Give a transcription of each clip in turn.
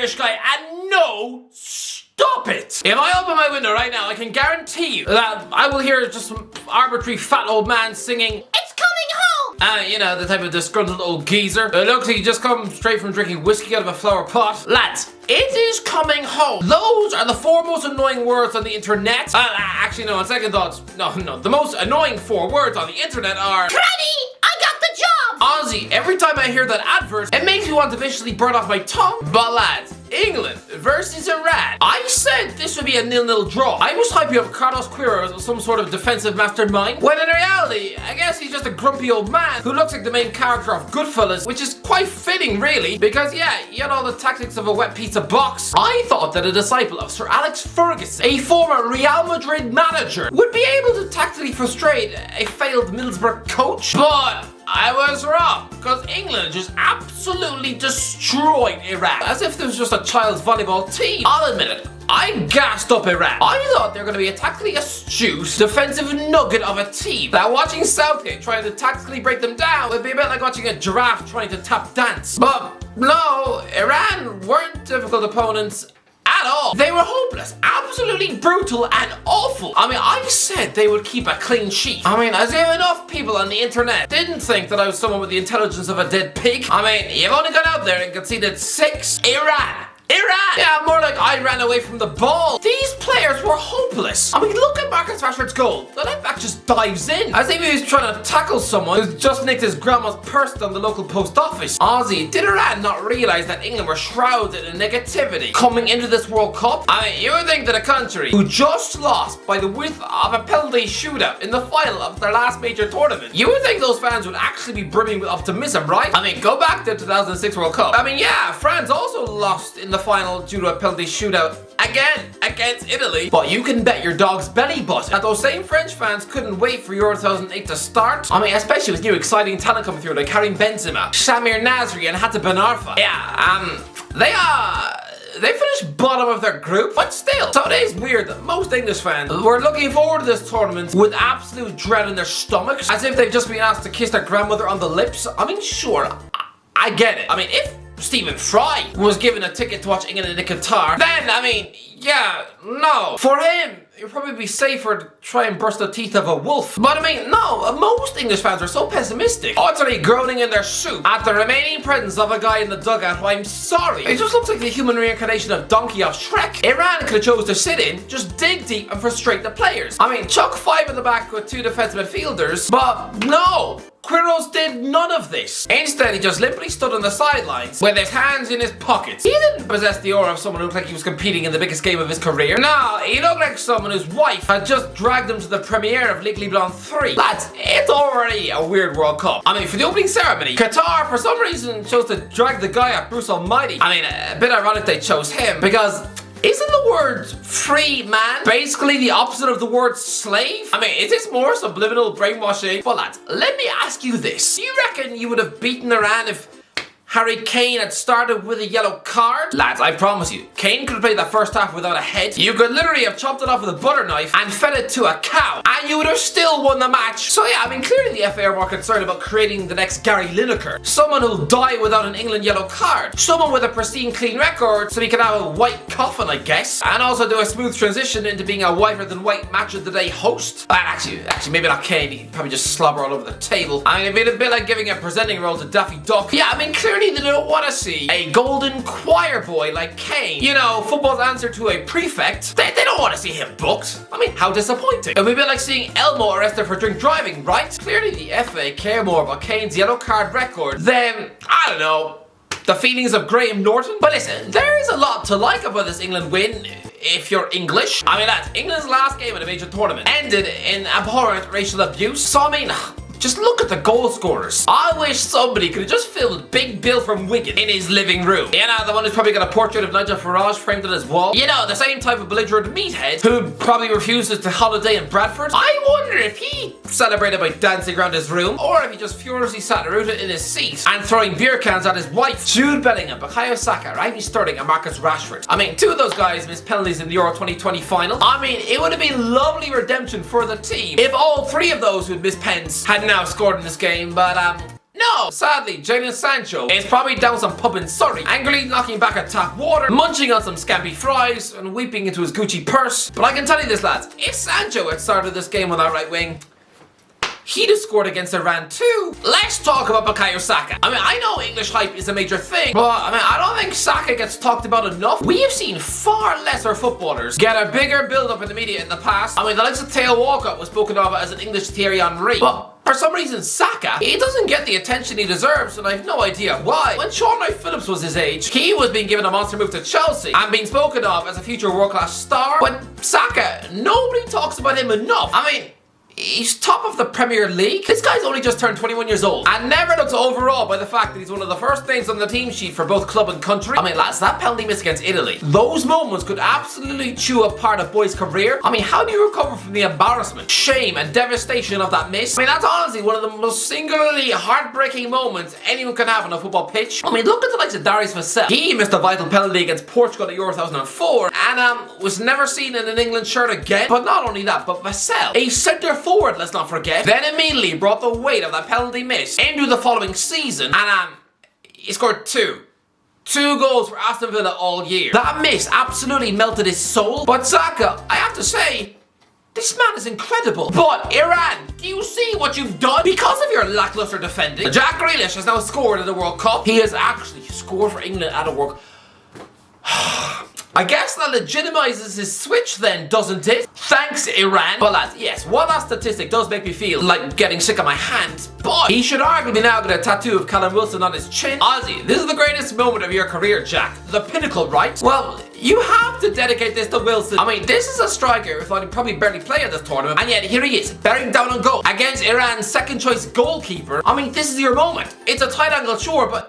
Irish guy, and no, stop it! If I open my window right now, I can guarantee you that I will hear just some arbitrary fat old man singing, "It's coming home!" You know, the type of disgruntled old geezer. It looks like he just come straight from drinking whiskey out of a flower pot. Lads, it is coming home. Those are the four most annoying words on the internet. Actually, no, on second thoughts, no. The most annoying four words on the internet are, Granny, I got the job! Honestly, every time I hear that advert, it makes me want to viciously burn off my tongue. But lads, England versus Iran. I said this would be a 0-0 draw. I was hyping up Carlos Queiroz as some sort of defensive mastermind, when in reality, I guess he's just a grumpy old man who looks like the main character of Goodfellas, which is quite fitting really, because yeah, he had all the tactics of a wet pizza box. I thought that a disciple of Sir Alex Ferguson, a former Real Madrid manager, would be able to tactically frustrate a failed Middlesbrough coach, but I was wrong, because England just absolutely destroyed Iran, as if this was just a child's volleyball team. I'll admit it, I gassed up Iran. I thought they were going to be a tactically astute, defensive nugget of a team, that watching Southgate trying to tactically break them down would be a bit like watching a giraffe trying to tap dance. But no, Iran weren't difficult opponents at all. They were hopeless, absolutely brutal and awful. I mean, I said they would keep a clean sheet. I mean, as if enough people on the internet didn't think that I was someone with the intelligence of a dead pig. I mean, you've only gone out there and conceded 6. Iran! Yeah, more like I ran away from the ball. These players were hopeless. I mean, look at Marcus Rashford's goal. The left back just dives in, as if he was trying to tackle someone who's just nicked his grandma's purse down the local post office. Ozzy, did Iran not realise that England were shrouded in negativity coming into this World Cup? I mean, you would think that a country who just lost by the width of a penalty shootout in the final of their last major tournament, you would think those fans would actually be brimming with optimism, right? I mean, go back to the 2006 World Cup. I mean, yeah, France also lost in the final due to a penalty shootout again against Italy, but you can bet your dog's belly button that those same French fans couldn't wait for Euro 2008 to start. I mean, especially with new exciting talent coming through like Karim Benzema, Samir Nasri and Hatta Ben Arfa. They finished bottom of their group, but still. So it is weird that most English fans were looking forward to this tournament with absolute dread in their stomachs, as if they've just been asked to kiss their grandmother on the lips. I mean, sure, I get it. I mean, if Stephen Fry was given a ticket to watch England in Qatar, then, I mean, yeah, no. For him, it'd probably be safer to try and brush the teeth of a wolf. But I mean, no, most English fans are so pessimistic, utterly groaning in their soup at the remaining presence of a guy in the dugout who, I'm sorry, it just looks like the human reincarnation of Donkey off Shrek. Iran could have chose to sit in, just dig deep and frustrate the players. I mean, chuck 5 in the back with 2 defensive midfielders, but no. Queiroz did none of this. Instead, he just limply stood on the sidelines with his hands in his pockets. He didn't possess the aura of someone who looked like he was competing in the biggest game of his career. No, he looked like someone whose wife had just dragged him to the premiere of Legally Blonde 3. Lads, it's already a weird World Cup. I mean, for the opening ceremony, Qatar, for some reason, chose to drag the guy at Bruce Almighty. I mean, a bit ironic they chose him, because isn't the word free man basically the opposite of the word slave? I mean, it is more subliminal brainwashing. But lads, let me ask you this. Do you reckon you would have beaten Iran if Harry Kane had started with a yellow card? Lads, I promise you, Kane could have played that first half without a head. You could literally have chopped it off with a butter knife and fed it to a cow, and you would have still won the match. So yeah, I mean, clearly the FA are more concerned about creating the next Gary Lineker, someone who'll die without an England yellow card, someone with a pristine clean record so he can have a white coffin, I guess, and also do a smooth transition into being a whiter than white match of the day host. Actually, maybe not Kane, he'd probably just slobber all over the table. I mean, it'd be a bit like giving a presenting role to Daffy Duck. Yeah, I mean, clearly they don't want to see a golden choir boy like Kane, you know, football's answer to a prefect. They don't want to see him booked. I mean, how disappointing. It would be like seeing Elmo arrested for drink driving, right? Clearly the FA care more about Kane's yellow card record than, I don't know, the feelings of Graham Norton. But listen, there is a lot to like about this England win if you're English. I mean, that's England's last game in a major tournament ended in abhorrent racial abuse. So I mean, just look at the goal scorers. I wish somebody could have just filmed Big Bill from Wigan in his living room. You know, the one who's probably got a portrait of Nigel Farage framed on his wall. You know, the same type of belligerent meathead who probably refuses to holiday in Bradford. I wonder if he celebrated by dancing around his room, or if he just furiously sat rooted in his seat and throwing beer cans at his wife. Jude Bellingham, Bukayo Saka, Raheem Sterling and Marcus Rashford. I mean, 2 of those guys missed penalties in the Euro 2020 final. I mean, it would have been lovely redemption for the team if all 3 of those who'd missed pens had now scored in this game, but No! Sadly, Jadon Sancho is probably down some pub in Surrey, angrily knocking back a tap water, munching on some scampi fries, and weeping into his Gucci purse. But I can tell you this, lads, if Sancho had started this game on that right wing, he'd have scored against Iran too. Let's talk about Bukayo Saka. I mean, I know English hype is a major thing, but I mean, I don't think Saka gets talked about enough. We have seen far lesser footballers get a bigger build-up in the media in the past. I mean, the likes of Theo Walcott was spoken of as an English Thierry Henry, but for some reason, Saka, he doesn't get the attention he deserves, and I have no idea why. When Sean Wright-Phillips was his age, he was being given a monster move to Chelsea and being spoken of as a future world-class star. But Saka, nobody talks about him enough. I mean, he's top of the Premier League. This guy's only just turned 21 years old and never looks overawed by the fact that he's one of the first names on the team sheet for both club and country. I mean, lads, that penalty miss against Italy, those moments could absolutely chew apart a boy's career. I mean, how do you recover from the embarrassment, shame, and devastation of that miss? I mean, that's honestly one of the most singularly heartbreaking moments anyone can have on a football pitch. I mean, look at the likes of Darius Vassell. He missed a vital penalty against Portugal at Euro 2004 and was never seen in an England shirt again. But not only that, but Vassell, a centre forward, let's not forget, then immediately brought the weight of that penalty miss into the following season, and he scored two goals for Aston Villa all year. That miss absolutely melted his soul. But Saka, I have to say, this man is incredible. But Iran, do you see what you've done? Because of your lackluster defending, Jack Grealish has now scored at the World Cup. He has actually scored for England at a World Cup. I guess that legitimizes his switch then, doesn't it? Thanks, Iran. But lads, yes, while that statistic does make me feel like getting sick of my hands, but he should arguably now get a tattoo of Callum Wilson on his chin. Ozzy, this is the greatest moment of your career, Jack. The pinnacle, right? Well, you have to dedicate this to Wilson. I mean, this is a striker who thought he'd probably barely play at this tournament, and yet here he is, bearing down on goal against Iran's second choice goalkeeper. I mean, this is your moment. It's a tight angle, sure, but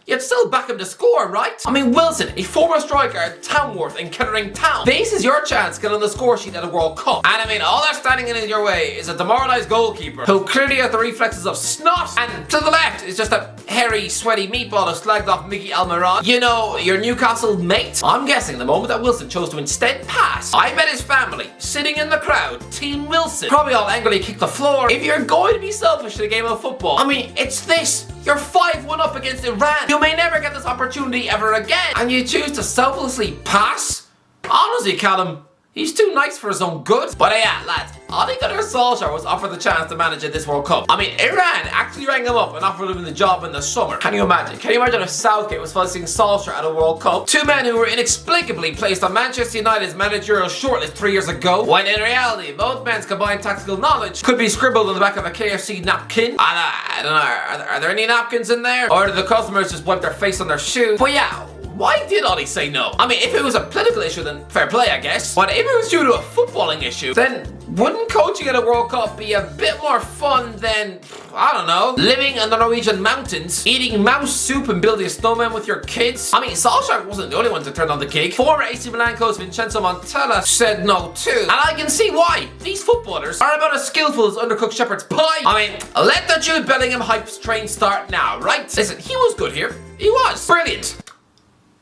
you'd still back him to score, right? I mean, Wilson, a former striker at Tamworth in Kettering Town. This is your chance to get on the score sheet at a World Cup. And I mean, all that's standing in your way is a demoralised goalkeeper who clearly has the reflexes of snot. And to the left is just a hairy, sweaty meatball who slagged off Mickey Almiron. You know, your Newcastle mate. I'm guessing the moment that Wilson chose to instead pass, I bet his family, sitting in the crowd, Team Wilson, probably all angrily kicked the floor. If you're going to be selfish in a game of football, I mean, it's this. You're 5-1 up against Iran. You may never get this opportunity ever again, and you choose to selflessly pass? Honestly, Callum, he's too nice for his own good. But yeah, lads, Ole Gunnar Solskjaer was offered the chance to manage at this World Cup. I mean, Iran actually rang him up and offered him the job in the summer. Can you imagine? Can you imagine if Southgate was facing Solskjaer at a World Cup? Two men who were inexplicably placed on Manchester United's managerial shortlist 3 years ago, when in reality, both men's combined tactical knowledge could be scribbled on the back of a KFC napkin. I don't know, are there any napkins in there? Or did the customers just wipe their face on their shoe? But yeah, why did Ollie say no? I mean, if it was a political issue, then fair play, I guess. But if it was due to a footballing issue, then wouldn't coaching at a World Cup be a bit more fun than, I don't know, living in the Norwegian mountains, eating mouse soup and building a snowman with your kids? I mean, Solskjaer wasn't the only one to turn on the gig. Former AC Milan coach Vincenzo Montella said no too. And I can see why. These footballers are about as skillful as undercooked shepherd's pie. I mean, let the Jude Bellingham hype train start now, right? Listen, he was good here. He was. Brilliant.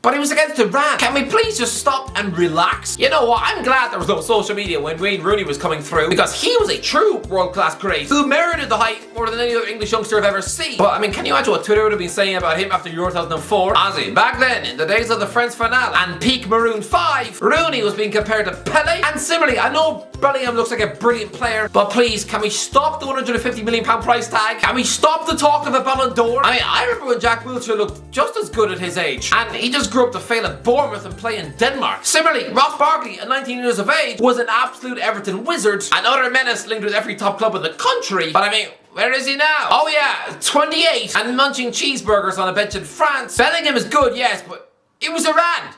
But he was against Iran. Can we please just stop and relax? You know what? I'm glad there was no social media when Wayne Rooney was coming through, because he was a true world-class great who merited the hype more than any other English youngster I've ever seen. But I mean, can you imagine what Twitter would have been saying about him after Euro 2004? Honestly, back then, in the days of the French finale and peak Maroon 5, Rooney was being compared to Pele. And similarly, I know Bellingham looks like a brilliant player, but please, can we stop the £150 million price tag? Can we stop the talk of a Ballon d'Or? I mean, I remember when Jack Wilshere looked just as good at his age, and he just grew up to fail at Bournemouth and play in Denmark. Similarly, Ross Barkley, at 19 years of age, was an absolute Everton wizard, another menace linked with every top club in the country. But I mean, where is he now? Oh yeah, 28 and munching cheeseburgers on a bench in France. Bellingham is good, yes, but it was Iran.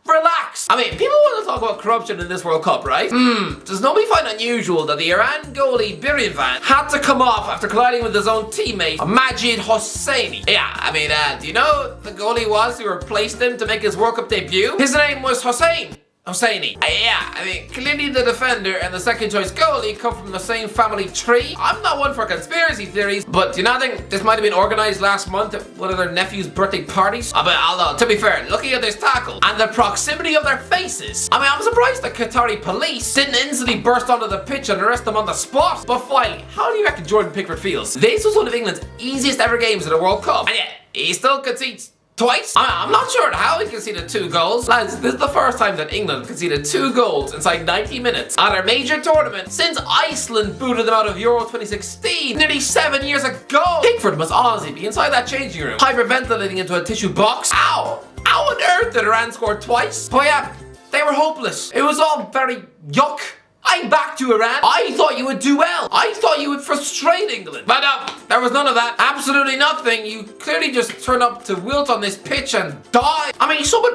Relax. I mean, people want to talk about corruption in this World Cup, right? Does nobody find it unusual that the Iran goalie Biryan had to come off after colliding with his own teammate, Majid Hosseini? Yeah, I mean, do you know who the goalie was who replaced him to make his World Cup debut? His name was Hossein. Hosseini. Yeah, I mean, clearly the defender and the second choice goalie come from the same family tree. I'm not one for conspiracy theories, but do you not think this might have been organised last month at one of their nephew's birthday parties? Although, to be fair, looking at this tackle and the proximity of their faces, I mean, I'm surprised the Qatari police didn't instantly burst onto the pitch and arrest them on the spot. But finally, how do you reckon Jordan Pickford feels? This was one of England's easiest ever games at the World Cup, and yet he still concedes twice? I'm not sure how he conceded 2 goals. Lads, this is the first time that England conceded 2 goals inside 90 minutes at a major tournament since Iceland booted them out of Euro 2016 nearly 7 years ago. Pickford must honestly be inside that changing room, hyperventilating into a tissue box. Ow! How on earth did Iran score twice? But yeah, they were hopeless. It was all very yuck. I backed you, Iran. I thought you would do well. I thought you would frustrate England. But no, there was none of that. Absolutely nothing. You clearly just turned up to wilt on this pitch and die. I mean, someone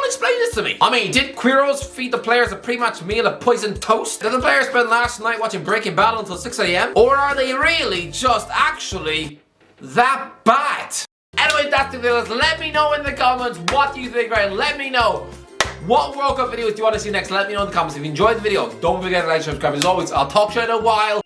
explain this to me. I mean, did Queiroz feed the players a pre-match meal of poisoned toast? Did the players spend last night watching Breaking Bad until 6 a.m? Or are they really just actually that bad? Anyway, that's the video. Let me know in the comments what you think, right? Let me know. What World Cup videos do you want to see next? Let me know in the comments. If you enjoyed the video, don't forget to like, subscribe. As always, I'll talk to you in a while.